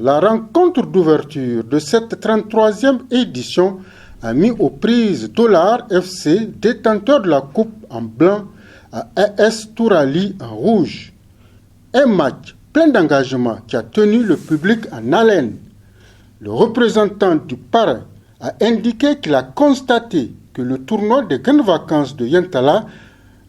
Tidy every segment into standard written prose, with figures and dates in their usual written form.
La rencontre d'ouverture de cette 33e édition a mis aux prises Dollar FC, détenteur de la coupe en blanc, à AS Tourali en rouge. Un match plein d'engagement qui a tenu le public en haleine. Le représentant du parrain a indiqué qu'il a constaté que le tournoi des grandes vacances de Yantala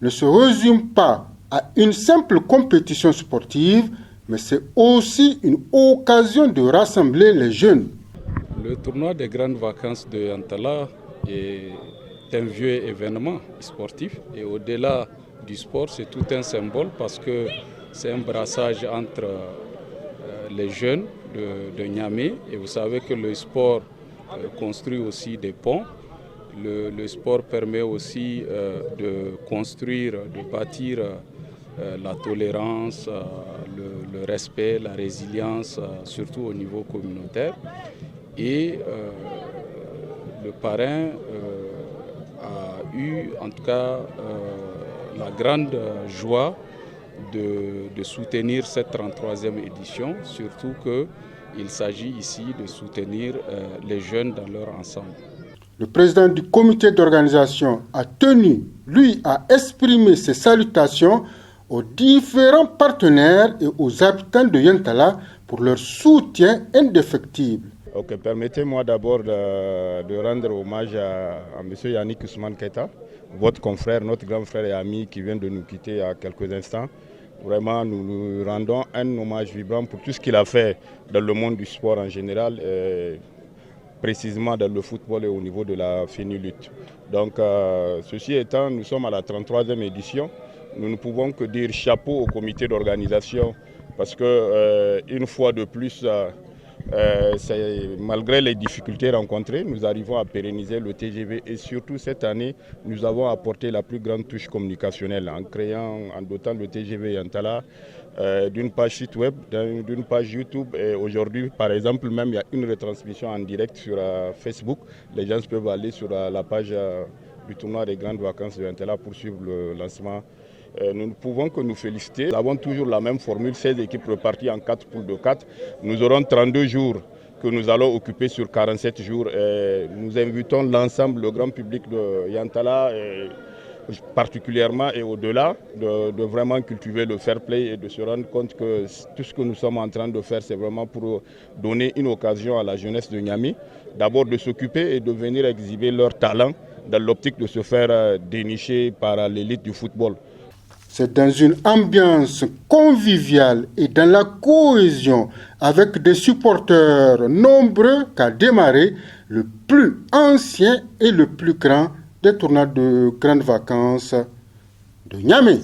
ne se résume pas à une simple compétition sportive, mais c'est aussi une occasion de rassembler les jeunes. Le tournoi des grandes vacances de Yantala est un vieux événement sportif et au-delà du sport, c'est tout un symbole parce que c'est un brassage entre les jeunes de Niamey et vous savez que le sport construit aussi des ponts. Le sport permet aussi de construire, de bâtir la tolérance, le respect, la résilience, surtout au niveau communautaire. Et le parrain a eu en tout cas la grande joie de soutenir cette 33e édition, surtout qu'il s'agit ici de soutenir les jeunes dans leur ensemble. Le président du comité d'organisation a tenu, lui, à exprimer ses salutations aux différents partenaires et aux habitants de Yantala pour leur soutien indéfectible. Ok, permettez-moi d'abord de rendre hommage à M. Yannick Ousmane Keita, votre confrère, notre grand frère et ami qui vient de nous quitter il y a quelques instants. Vraiment, nous lui rendons un hommage vibrant pour tout ce qu'il a fait dans le monde du sport en général, et précisément dans le football et au niveau de la FENILUT. Donc, ceci étant, nous sommes à la 33e édition. Nous ne pouvons que dire chapeau au comité d'organisation parce que une fois de plus, malgré les difficultés rencontrées, nous arrivons à pérenniser le TGV et surtout cette année, nous avons apporté la plus grande touche communicationnelle en dotant le TGV Yantala d'une page site web, d'une page YouTube et aujourd'hui, par exemple, même il y a une retransmission en direct sur Facebook. Les gens peuvent aller sur la page du tournoi des grandes vacances de Yantala pour suivre le lancement. Nous ne pouvons que nous féliciter. Nous avons toujours la même formule, 16 équipes reparties en 4 poules de 4. Nous aurons 32 jours que nous allons occuper sur 47 jours. Et nous invitons l'ensemble, le grand public de Yantala, particulièrement et au-delà, de vraiment cultiver le fair play et de se rendre compte que tout ce que nous sommes en train de faire, c'est vraiment pour donner une occasion à la jeunesse de Niamey, d'abord de s'occuper et de venir exhiber leur talent dans l'optique de se faire dénicher par l'élite du football. C'est dans une ambiance conviviale et dans la cohésion avec des supporters nombreux qu'a démarré le plus ancien et le plus grand des tournois de grandes vacances de Niamey.